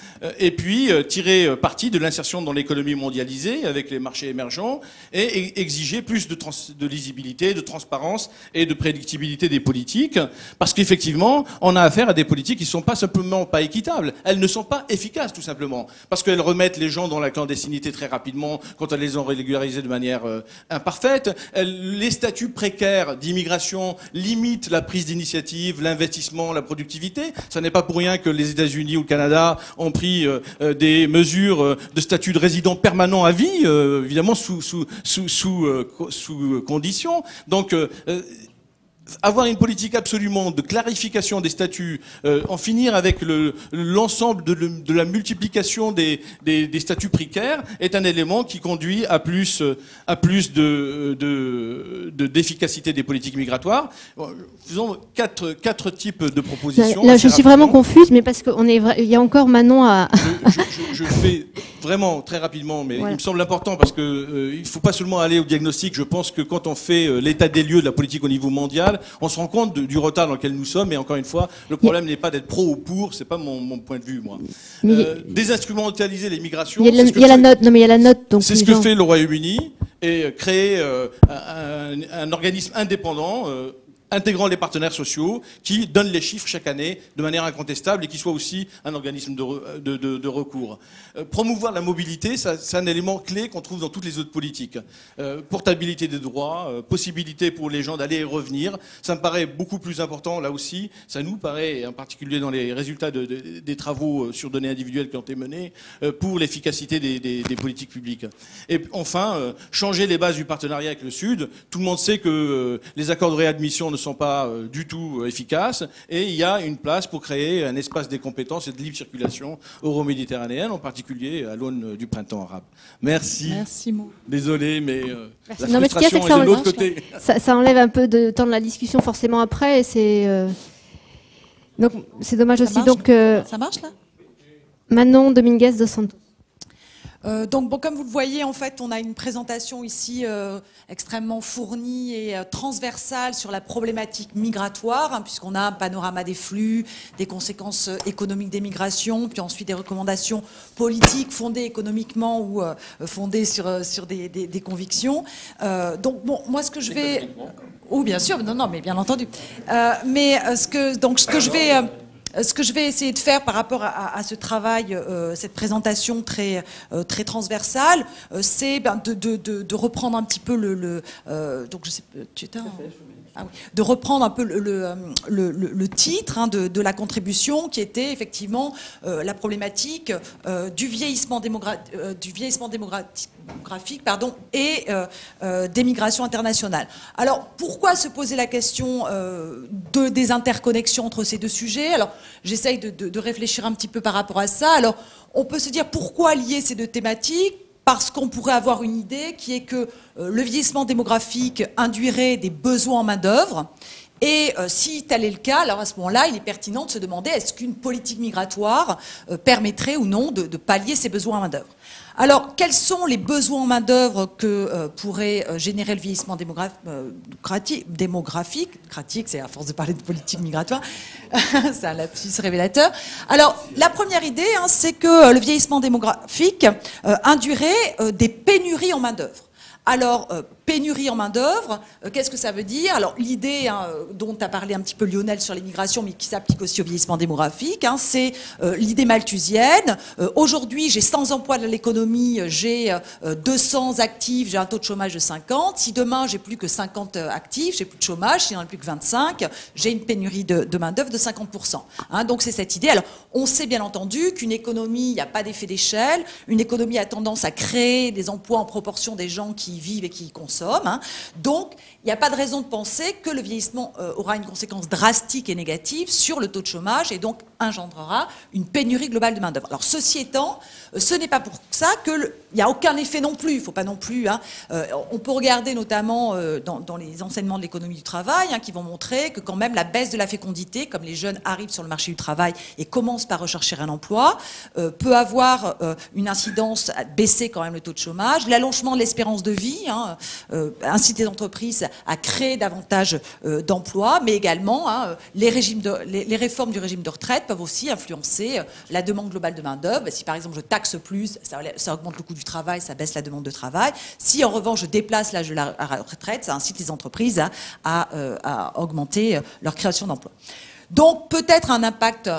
et puis tirer parti de l'insertion dans l'économie mondialisée avec les marchés émergents, et exiger plus de lisibilité, de transparence et de prédictibilité des politiques, parce qu'effectivement, on a affaire à des politiques qui ne sont pas simplement pas équitables, elles ne sont pas efficaces tout simplement, parce qu'elles remettent les gens dans la clandestinité très rapidement quand elles les ont régularisés de manière imparfaite. Les statuts précaires d'immigration limitent la prise d'initiative, l'investissement, la productivité. Ça n'est pas pour rien que les États-Unis ou le Canada ont pris des mesures de statut de résident permanent à vie, évidemment sous conditions. Donc avoir une politique absolument de clarification des statuts, en finir avec l'ensemble de la multiplication des statuts précaires est un élément qui conduit à plus d'efficacité des politiques migratoires. Faisons quatre types de propositions. Là, je suis vraiment confuse, mais parce qu'il y a encore Manon à... Je fais vraiment très rapidement, mais voilà. Il me semble important parce que il ne faut pas seulement aller au diagnostic. Je pense que quand on fait l'état des lieux de la politique au niveau mondial, on se rend compte du retard dans lequel nous sommes. Et encore une fois, le problème n'est pas d'être pro ou pour. C'est pas mon point de vue, moi. Désinstrumentaliser les migrations. Il y a la note. Non, mais il y a la note. Donc c'est ce que fait le Royaume-Uni, et créer un organisme indépendant. Intégrant les partenaires sociaux, qui donnent les chiffres chaque année de manière incontestable et qui soit aussi un organisme de recours. Promouvoir la mobilité, c'est un élément clé qu'on trouve dans toutes les autres politiques. Portabilité des droits, possibilité pour les gens d'aller et revenir, ça me paraît beaucoup plus important là aussi. Ça nous paraît, en particulier dans les résultats des travaux sur données individuelles qui ont été menés, pour l'efficacité des politiques publiques. Et enfin, changer les bases du partenariat avec le Sud. Tout le monde sait que les accords de réadmission ne sont pas du tout efficaces, et il y a une place pour créer un espace des compétences et de libre circulation euro-méditerranéenne, en particulier à l'aune du printemps arabe. Merci. Merci, Mo. Désolé, mais la non, frustration mais est de l'autre côté. Ça enlève un peu de temps de la discussion forcément après, et donc c'est dommage aussi. Donc, ça marche là? Manon Dominguez dos Santos. Donc, bon, comme vous le voyez, en fait, on a une présentation ici extrêmement fournie et transversale sur la problématique migratoire, hein, puisqu'on a un panorama des flux, des conséquences économiques des migrations, puis ensuite des recommandations politiques fondées économiquement ou fondées sur des convictions. Donc, bon, moi, ce que je vais... Oh, bien sûr, non, mais bien entendu. Mais ce que je vais essayer de faire par rapport à ce travail, cette présentation très transversale, c'est de reprendre un petit peu donc je sais, tu étais de reprendre un peu le titre, hein, de la contribution, qui était effectivement la problématique du vieillissement démographique, et des migrations internationales. Alors, pourquoi se poser la question des interconnexions entre ces deux sujets? Alors, j'essaye de réfléchir un petit peu par rapport à ça. Alors, on peut se dire pourquoi lier ces deux thématiques? Parce qu'on pourrait avoir une idée qui est que le vieillissement démographique induirait des besoins en main-d'œuvre, Et si tel est le cas, alors à ce moment-là, il est pertinent de se demander est-ce qu'une politique migratoire permettrait ou non de pallier ces besoins en main-d'œuvre. Alors, quels sont les besoins en main-d'œuvre que pourrait générer le vieillissement démographique, c'est à force de parler de politique migratoire, c'est un lapsus révélateur. Alors, la première idée, hein, c'est que le vieillissement démographique induirait des pénuries en main-d'œuvre. Alors, pénurie en main-d'œuvre, qu'est-ce que ça veut dire? Alors, l'idée dont a parlé un petit peu Lionel sur les migrations, mais qui s'applique aussi au vieillissement démographique, hein, c'est l'idée malthusienne. Aujourd'hui, j'ai 100 emplois de l'économie, j'ai 200 actifs, j'ai un taux de chômage de 50. Si demain, j'ai plus que 50 actifs, j'ai plus de chômage, s'il n'y en a plus que 25, j'ai une pénurie de main-d'œuvre de 50%. Hein, donc, c'est cette idée. Alors, on sait bien entendu qu'une économie, il n'y a pas d'effet d'échelle. Une économie a tendance à créer des emplois en proportion des gens qui vivent et qui y consomment. Hein. Donc, il n'y a pas de raison de penser que le vieillissement aura une conséquence drastique et négative sur le taux de chômage et donc engendrera une pénurie globale de main-d'œuvre. Alors, ceci étant, ce n'est pas pour ça qu'il n'y a aucun effet non plus. Il ne faut pas non plus. Hein, on peut regarder notamment dans les enseignements de l'économie du travail hein, qui vont montrer que quand même la baisse de la fécondité, comme les jeunes arrivent sur le marché du travail et commencent par rechercher un emploi, peut avoir une incidence à baisser quand même le taux de chômage. L'allongement de l'espérance de vie hein, incite les entreprises à créer davantage d'emplois, mais également hein, les réformes du régime de retraite peuvent aussi influencer la demande globale de main-d'œuvre. Si par exemple je taxe plus, ça augmente le coût du travail, ça baisse la demande de travail. Si en revanche je déplace l'âge de la retraite, ça incite les entreprises à augmenter leur création d'emplois. Donc peut-être un impact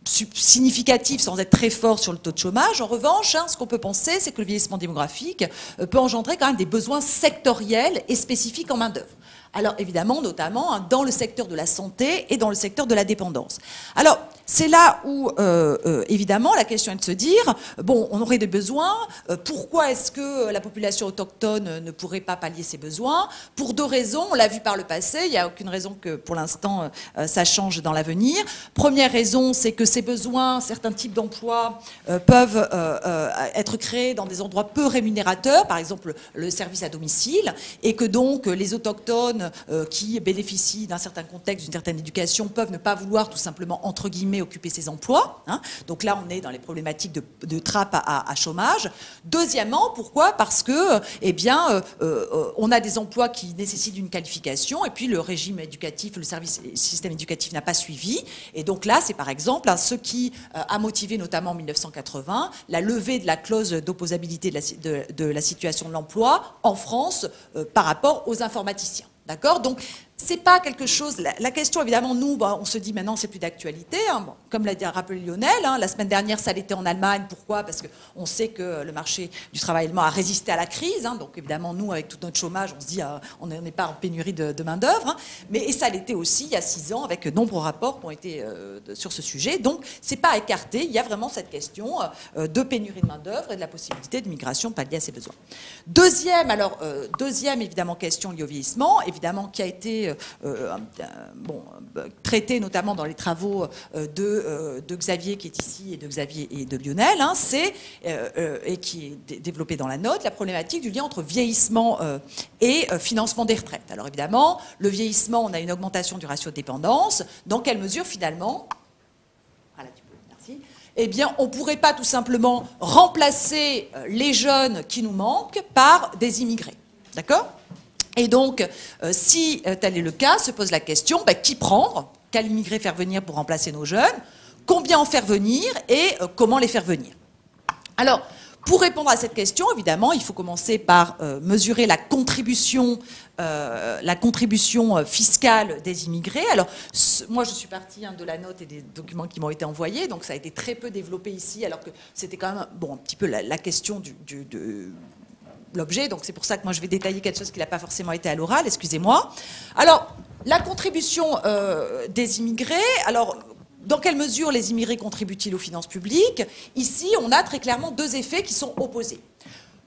significatif sans être très fort sur le taux de chômage. En revanche, hein, ce qu'on peut penser, c'est que le vieillissement démographique peut engendrer quand même des besoins sectoriels et spécifiques en main-d'œuvre. Alors évidemment, notamment hein, dans le secteur de la santé et dans le secteur de la dépendance. Alors c'est là où évidemment la question est de se dire bon, on aurait des besoins. Pourquoi est-ce que la population autochtone ne pourrait pas pallier ses besoins? Pour deux raisons. On l'a vu par le passé. Il n'y a aucune raison que pour l'instant ça change dans l'avenir. Première raison, c'est que ces besoins, certains types d'emplois peuvent être créés dans des endroits peu rémunérateurs, par exemple le service à domicile, et que donc les autochtones qui bénéficient d'un certain contexte, d'une certaine éducation, peuvent ne pas vouloir tout simplement, entre guillemets, occuper ces emplois. Hein. Donc là, on est dans les problématiques de trappe à chômage. Deuxièmement, pourquoi? Parce que, eh bien, on a des emplois qui nécessitent une qualification, et puis le régime éducatif, le système éducatif n'a pas suivi. Et donc là, c'est par exemple ce qui a motivé, notamment en 1980, la levée de la clause d'opposabilité de la situation de l'emploi en France par rapport aux informaticiens. D'accord? Donc, c'est pas quelque chose... La question, évidemment, nous, on se dit maintenant, c'est plus d'actualité. Hein. Bon, comme l'a rappelé Lionel, hein, la semaine dernière, ça l'était en Allemagne. Pourquoi? Parce qu'on sait que le marché du travail allemand a résisté à la crise. Hein. Donc, évidemment, nous, avec tout notre chômage, on se dit, on n'est pas en pénurie de main-d'œuvre. Hein. Et ça l'était aussi il y a 6 ans, avec de nombreux rapports qui ont été sur ce sujet. Donc, c'est pas à écarter. Il y a vraiment cette question de pénurie de main-d'œuvre et de la possibilité de migration palliée à ces besoins. Deuxième, évidemment, question liée au vieillissement, évidemment, qui a été traité notamment dans les travaux de Xavier qui est ici et de Xavier et de Lionel, hein, et qui est développé dans la note, la problématique du lien entre vieillissement et financement des retraites. Alors évidemment, le vieillissement, on a une augmentation du ratio de dépendance. Dans quelle mesure finalement, voilà, merci, eh bien, on ne pourrait pas tout simplement remplacer les jeunes qui nous manquent par des immigrés. D'accord ? Et donc, si tel est le cas, se pose la question, qui prendre? Quel immigré faire venir pour remplacer nos jeunes? Combien en faire venir? Et comment les faire venir? Alors, pour répondre à cette question, évidemment, il faut commencer par mesurer la contribution fiscale des immigrés. Alors, moi, je suis partie de la note et des documents qui m'ont été envoyés, donc ça a été très peu développé ici, alors que c'était quand même un petit peu la question de l'objet, donc c'est pour ça que moi je vais détailler quelque chose qui n'a pas forcément été à l'oral, excusez-moi. Alors, la contribution des immigrés, alors dans quelle mesure les immigrés contribuent-ils aux finances publiques? Ici, on a très clairement deux effets qui sont opposés.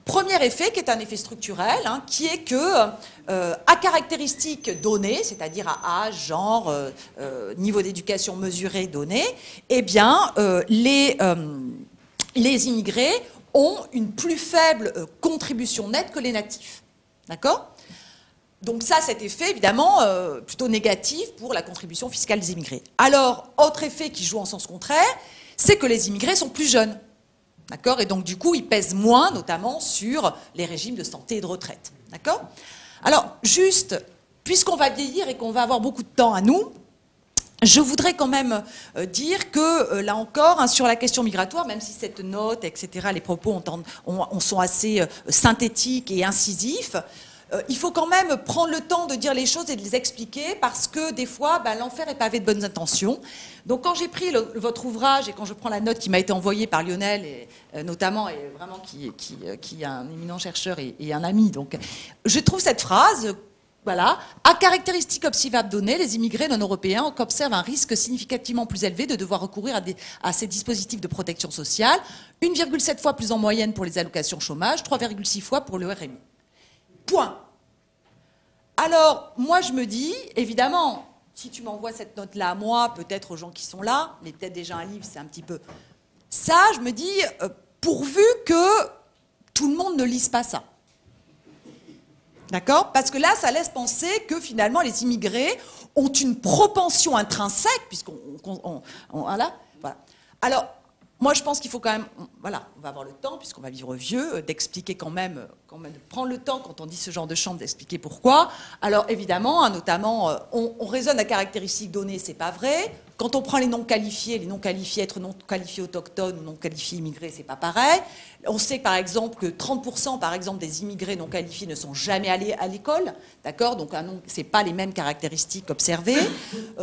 Premier effet, qui est un effet structurel, hein, qui est que, à caractéristiques données, c'est-à-dire à âge, genre, niveau d'éducation mesuré donné, eh bien, les immigrés ont une plus faible contribution nette que les natifs. D'accord? Donc ça, cet effet, évidemment, plutôt négatif pour la contribution fiscale des immigrés. Alors, autre effet qui joue en sens contraire, c'est que les immigrés sont plus jeunes. D'accord ? Et donc, du coup, ils pèsent moins, notamment sur les régimes de santé et de retraite. D'accord ? Alors, juste, puisqu'on va vieillir et qu'on va avoir beaucoup de temps à nous, je voudrais quand même dire que, là encore, sur la question migratoire, même si cette note, etc., les propos sont assez synthétiques et incisifs, il faut quand même prendre le temps de dire les choses et de les expliquer parce que des fois, l'enfer est pavé de bonnes intentions. Donc quand j'ai pris votre ouvrage et quand je prends la note qui m'a été envoyée par Lionel, et, notamment, et vraiment qui est un éminent chercheur et un ami, donc je trouve cette phrase... Voilà. À caractéristiques observables données, les immigrés non européens observent un risque significativement plus élevé de devoir recourir à ces dispositifs de protection sociale, 1,7 fois plus en moyenne pour les allocations chômage, 3,6 fois pour le RMI. Point. Alors, moi, je me dis, évidemment, si tu m'envoies cette note-là à moi, peut-être aux gens qui sont là, mais peut-être déjà un livre, c'est un petit peu... Ça, je me dis, pourvu que tout le monde ne lise pas ça. D'accord ? Parce que là, ça laisse penser que finalement, les immigrés ont une propension intrinsèque, voilà. Alors, moi, je pense qu'il faut quand même, voilà, on va avoir le temps, puisqu'on va vivre vieux, d'expliquer quand même, de prendre le temps, quand on dit ce genre de choses, d'expliquer pourquoi. Alors, évidemment, notamment, on raisonne à caractéristiques données, c'est pas vrai. Quand on prend les non qualifiés, être non qualifiés autochtones ou non qualifiés immigrés, c'est pas pareil. On sait par exemple que 30% par exemple des immigrés non qualifiés ne sont jamais allés à l'école, d'accord ? Donc c'est pas les mêmes caractéristiques observées.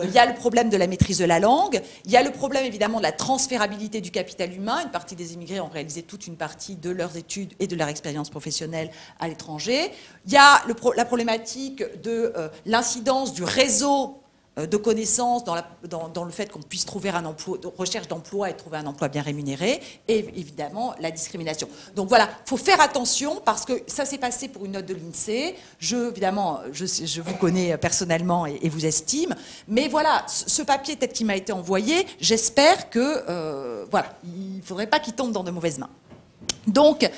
Il y a le problème de la maîtrise de la langue. Il y a le problème évidemment de la transférabilité du capital humain. Une partie des immigrés ont réalisé toute une partie de leurs études et de leur expérience professionnelle à l'étranger. Il y a la problématique de l'incidence du réseau de connaissances dans le fait qu'on puisse trouver un emploi, de recherche d'emploi et trouver un emploi bien rémunéré, et évidemment la discrimination. Donc voilà, il faut faire attention parce que ça s'est passé pour une note de l'INSEE. Évidemment, je vous connais personnellement et vous estime, mais voilà, ce papier tel qu'il m'a été envoyé, j'espère que voilà, il ne faudrait pas qu'il tombe dans de mauvaises mains. Donc,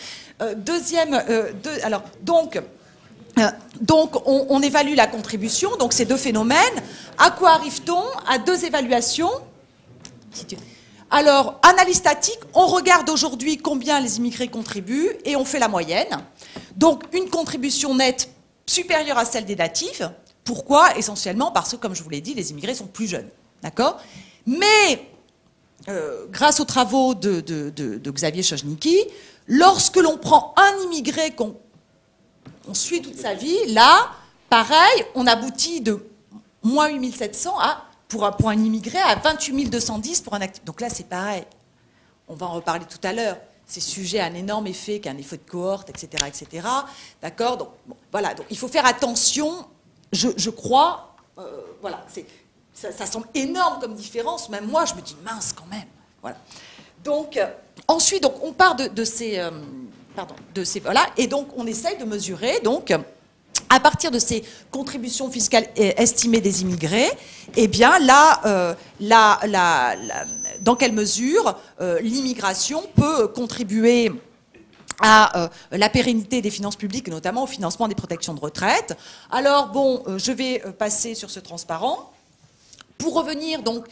donc, on évalue la contribution, donc ces deux phénomènes. À quoi arrive-t-on ? À deux évaluations. Alors, analyse statique, on regarde aujourd'hui combien les immigrés contribuent et on fait la moyenne. Donc, une contribution nette supérieure à celle des natifs. Pourquoi ? Essentiellement parce que, comme je vous l'ai dit, les immigrés sont plus jeunes. D'accord ? Mais, grâce aux travaux de Xavier Chojnicki, lorsque l'on prend un immigré on suit toute sa vie, là, pareil, on aboutit de moins 8700 pour un immigré à 28 210 pour un actif. Donc là, c'est pareil. On va en reparler tout à l'heure. C'est sujet à un énorme effet, qu'un effet de cohorte, etc., etc. D'accord ? Donc, bon, voilà. Donc, il faut faire attention, je crois. Voilà. Ça semble énorme comme différence. Même moi, je me dis, mince, quand même. Voilà. Donc, ensuite, donc, on part de ces... voilà, et donc on essaye de mesurer, donc, à partir de ces contributions fiscales estimées des immigrés, eh bien là, dans quelle mesure l'immigration peut contribuer à la pérennité des finances publiques, et notamment au financement des protections de retraite. Alors bon, je vais passer sur ce transparent. Pour revenir donc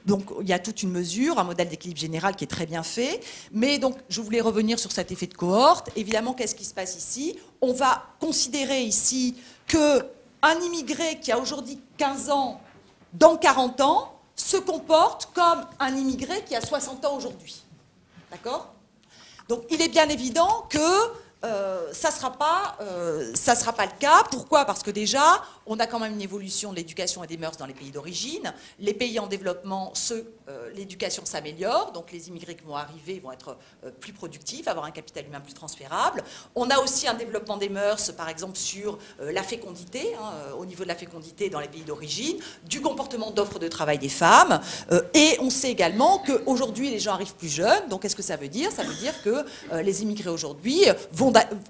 donc, il y a toute une mesure, un modèle d'équilibre général qui est très bien fait. Mais donc, je voulais revenir sur cet effet de cohorte. Évidemment, qu'est-ce qui se passe ici ? On va considérer ici qu'un immigré qui a aujourd'hui 15 ans, dans 40 ans, se comporte comme un immigré qui a 60 ans aujourd'hui. D'accord ? Donc, il est bien évident que ça ne sera pas le cas. Pourquoi ? Parce que déjà, on a quand même une évolution de l'éducation et des mœurs dans les pays d'origine. Les pays en développement, l'éducation s'améliore, donc les immigrés qui vont arriver vont être plus productifs, avoir un capital humain plus transférable. On a aussi un développement des mœurs, par exemple, sur la fécondité, au niveau de la fécondité dans les pays d'origine, du comportement d'offre de travail des femmes. Et on sait également qu'aujourd'hui, les gens arrivent plus jeunes. Donc, qu'est-ce que ça veut dire ? Ça veut dire que les immigrés aujourd'hui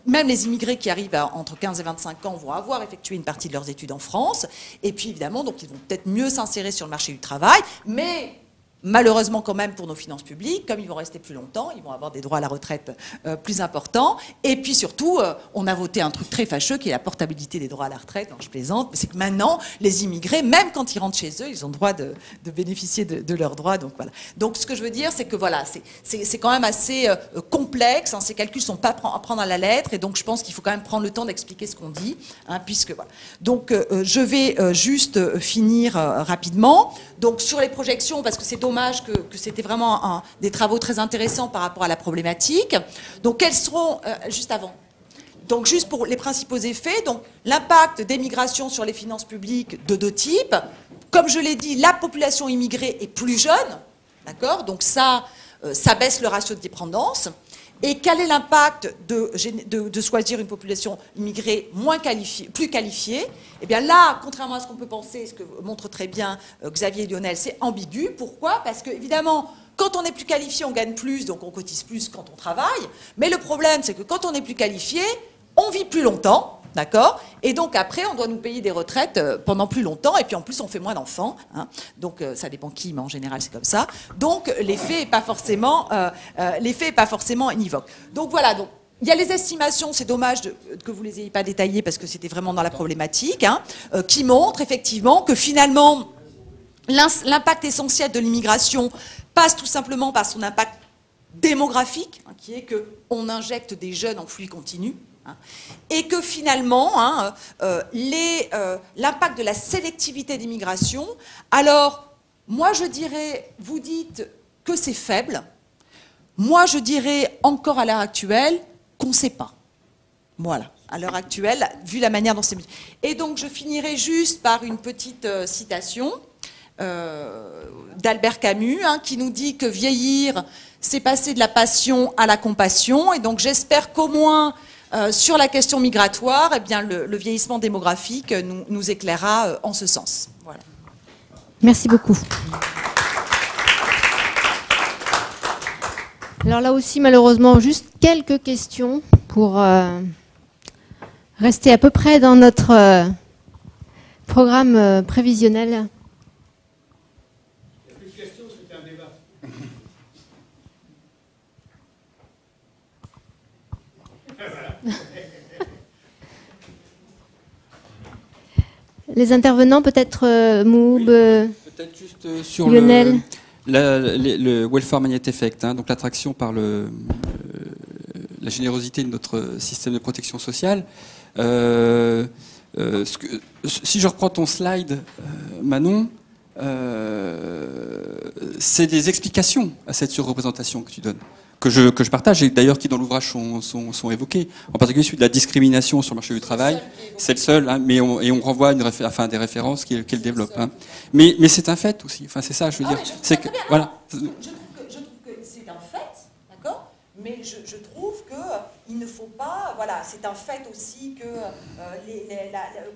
même les immigrés qui arrivent entre 15 et 25 ans vont avoir effectué une partie de leurs études en France, et puis évidemment, donc ils vont peut-être mieux s'insérer sur le marché du travail, mais malheureusement quand même pour nos finances publiques, comme ils vont rester plus longtemps, ils vont avoir des droits à la retraite plus importants. Et puis surtout, on a voté un truc très fâcheux qui est la portabilité des droits à la retraite. Donc, je plaisante, mais c'est que maintenant, les immigrés, même quand ils rentrent chez eux, ils ont le droit de bénéficier de leurs droits. Donc voilà. Donc ce que je veux dire, c'est que voilà, c'est quand même assez complexe. Hein, ces calculs ne sont pas à prendre à la lettre, et donc je pense qu'il faut quand même prendre le temps d'expliquer ce qu'on dit, hein, puisque voilà. Donc je vais juste finir rapidement. Donc sur les projections, parce que c'est dommage que c'était vraiment des travaux très intéressants par rapport à la problématique. Donc quels seront, juste avant, donc juste pour les principaux effets, donc l'impact des migrations sur les finances publiques de deux types. Comme je l'ai dit, la population immigrée est plus jeune, d'accord, donc ça baisse le ratio de dépendance. Et quel est l'impact de choisir une population immigrée plus qualifiée? Eh bien là, contrairement à ce qu'on peut penser, ce que montre très bien Xavier et Lionel, c'est ambigu. Pourquoi? Parce que, évidemment, quand on est plus qualifié, on gagne plus, donc on cotise plus quand on travaille. Mais le problème, c'est que quand on est plus qualifié, on vit plus longtemps. D'accord? Et donc après, on doit nous payer des retraites pendant plus longtemps, et puis en plus, on fait moins d'enfants. Hein. Donc ça dépend qui, mais en général, c'est comme ça. Donc l'effet n'est pas forcément univoque. Donc voilà. Donc il y a les estimations. C'est dommage que vous les ayez pas détaillées parce que c'était vraiment dans la problématique, hein, qui montrent effectivement que finalement l'impact essentiel de l'immigration passe tout simplement par son impact démographique, hein, qui est que on injecte des jeunes en flux continu. Et que finalement, hein, l'impact de la sélectivité d'immigration, alors, moi je dirais, vous dites que c'est faible, moi je dirais encore à l'heure actuelle qu'on ne sait pas. Voilà, à l'heure actuelle, vu la manière dont c'est... Et donc je finirai juste par une petite citation d'Albert Camus, hein, qui nous dit que vieillir, c'est passer de la passion à la compassion, et donc j'espère qu'au moins... sur la question migratoire, eh bien, le vieillissement démographique nous éclairera en ce sens. Voilà. Merci beaucoup. Alors là aussi, malheureusement, juste quelques questions pour rester à peu près dans notre programme prévisionnel. Il y a plus de questions, c'était un débat. Les intervenants, peut-être Moub, peut-être juste sur Lionel. le welfare magnet effect, hein, donc l'attraction par la générosité de notre système de protection sociale. Si je reprends ton slide, Manon, c'est des explications à cette surreprésentation que tu donnes, que je partage, et d'ailleurs qui dans l'ouvrage sont évoquées, en particulier celui de la discrimination sur le marché du travail. C'est le seul, hein, mais on renvoie à des références qu'elle développe. Hein. Mais c'est un fait aussi, enfin, c'est ça, je veux dire. C'est que, voilà. Je trouve que c'est un fait, d'accord, mais je trouve qu'il ne faut pas, voilà, c'est un fait aussi que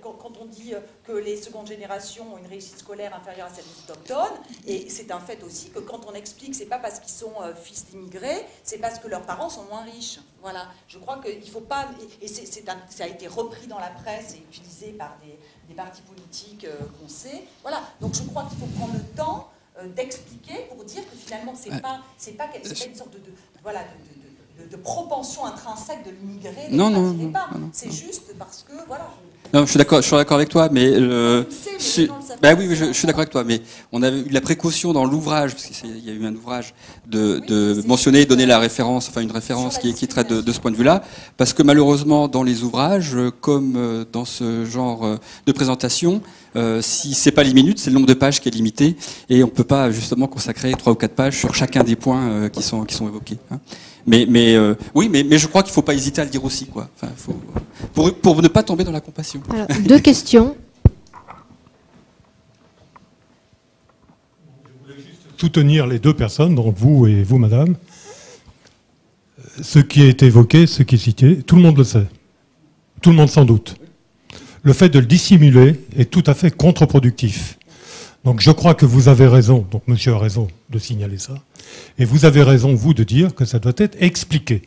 quand on dit que les secondes générations ont une réussite scolaire inférieure à celle des autochtones, et c'est un fait aussi que quand on explique, c'est pas parce qu'ils sont fils d'immigrés, c'est parce que leurs parents sont moins riches. Voilà, je crois qu'il ne faut pas, et ça a été repris dans la presse et utilisé par des partis politiques qu'on sait. Voilà, donc je crois qu'il faut prendre le temps d'expliquer pour dire que finalement c'est pas une sorte de propension intrinsèque de l'immigré. Non. C'est juste parce que voilà. Non, je suis d'accord avec toi, mais bah oui, je suis d'accord avec toi, mais on avait eu la précaution dans l'ouvrage, parce qu'il y a eu un ouvrage de mentionner, donner la référence, enfin une référence qui traite de ce point de vue-là, parce que malheureusement dans les ouvrages, comme dans ce genre de présentation, si c'est pas les minutes, c'est le nombre de pages qui est limité, et on peut pas justement consacrer 3 ou 4 pages sur chacun des points qui sont évoqués. Hein. Mais je crois qu'il ne faut pas hésiter à le dire aussi, quoi. Enfin, pour ne pas tomber dans la compassion. Alors, 2 questions. Je voulais juste soutenir les 2 personnes, donc vous et vous, madame. Ce qui est évoqué, ce qui est cité, tout le monde le sait. Tout le monde s'en doute. Le fait de le dissimuler est tout à fait contre-productif. Donc je crois que vous avez raison, donc monsieur a raison de signaler ça, et vous avez raison, vous, de dire que ça doit être expliqué.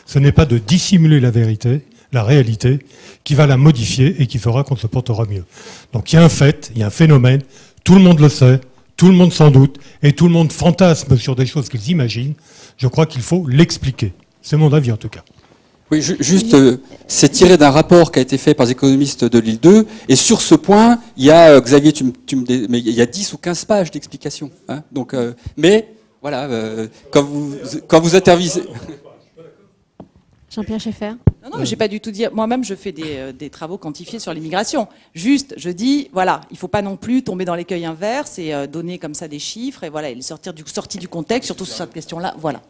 Ce n'est pas de dissimuler la vérité, la réalité, qui va la modifier et qui fera qu'on se portera mieux. Donc il y a un fait, il y a un phénomène, tout le monde le sait, tout le monde s'en doute, et tout le monde fantasme sur des choses qu'ils imaginent, je crois qu'il faut l'expliquer. C'est mon avis en tout cas. Oui, juste, c'est tiré d'un rapport qui a été fait par les économistes de l'île 2, et sur ce point, il y a, Xavier, mais il y a 10 ou 15 pages d'explications. Hein, donc, mais, voilà, quand vous intervisez... Jean-Pierre Schaeffer. Non, mais j'ai pas du tout dit. Moi-même, je fais des travaux quantifiés sur l'immigration. Juste, je dis, voilà, il faut pas non plus tomber dans l'écueil inverse et donner comme ça des chiffres et voilà, et les sortir du contexte, surtout sur cette question-là. Voilà.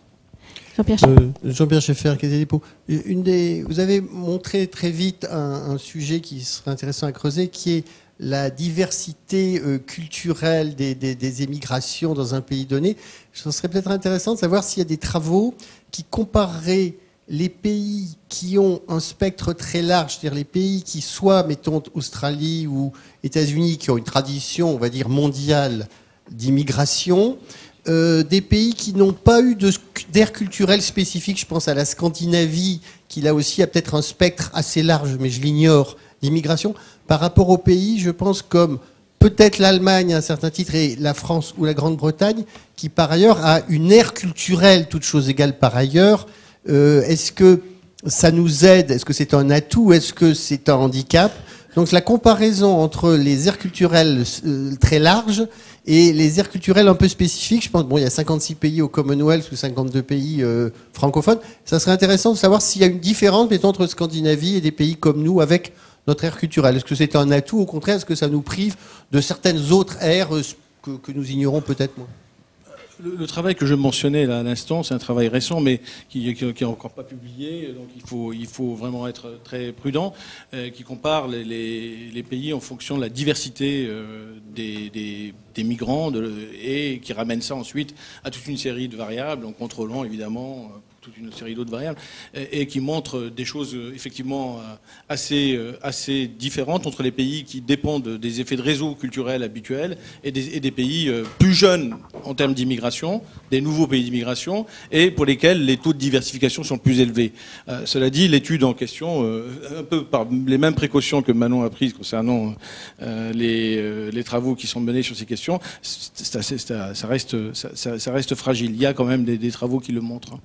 Jean-Pierre Schaeffer, Caisse des dépôts. Vous avez montré très vite un sujet qui serait intéressant à creuser, qui est la diversité culturelle des émigrations dans un pays donné. Ce serait peut-être intéressant de savoir s'il y a des travaux qui compareraient les pays qui ont un spectre très large, c'est-à-dire les pays qui, soit, mettons, Australie ou États-Unis, qui ont une tradition, on va dire, mondiale d'immigration, des pays qui n'ont pas eu d'aire culturelle spécifique, je pense à la Scandinavie, qui là aussi a peut-être un spectre assez large, mais je l'ignore, d'immigration, par rapport aux pays, je pense, comme peut-être l'Allemagne à un certain titre et la France ou la Grande-Bretagne, qui par ailleurs a une aire culturelle, toutes choses égales par ailleurs. Est-ce que ça nous aide? Est-ce que c'est un atout? Est-ce que c'est un handicap? Donc la comparaison entre les aires culturelles très larges et les aires culturelles un peu spécifiques, je pense, bon, il y a 56 pays au Commonwealth ou 52 pays francophones, ça serait intéressant de savoir s'il y a une différence, mettons, entre Scandinavie et des pays comme nous avec notre aire culturelle. Est-ce que c'est un atout? Au contraire, est-ce que ça nous prive de certaines autres aires que nous ignorons peut-être moins? Le travail que je mentionnais là à l'instant, c'est un travail récent, mais qui est encore pas publié, donc il faut vraiment être très prudent, qui compare les pays en fonction de la diversité des migrants et qui ramène ça ensuite à toute une série de variables, en contrôlant évidemment toute une série d'autres variables, et qui montre des choses effectivement assez différentes entre les pays qui dépendent des effets de réseau culturel habituels et des pays plus jeunes en termes d'immigration, des nouveaux pays d'immigration, et pour lesquels les taux de diversification sont plus élevés. Cela dit, l'étude en question, un peu par les mêmes précautions que Manon a prises concernant les travaux qui sont menés sur ces questions, ça reste fragile. Il y a quand même des travaux qui le montrent.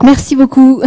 Merci beaucoup.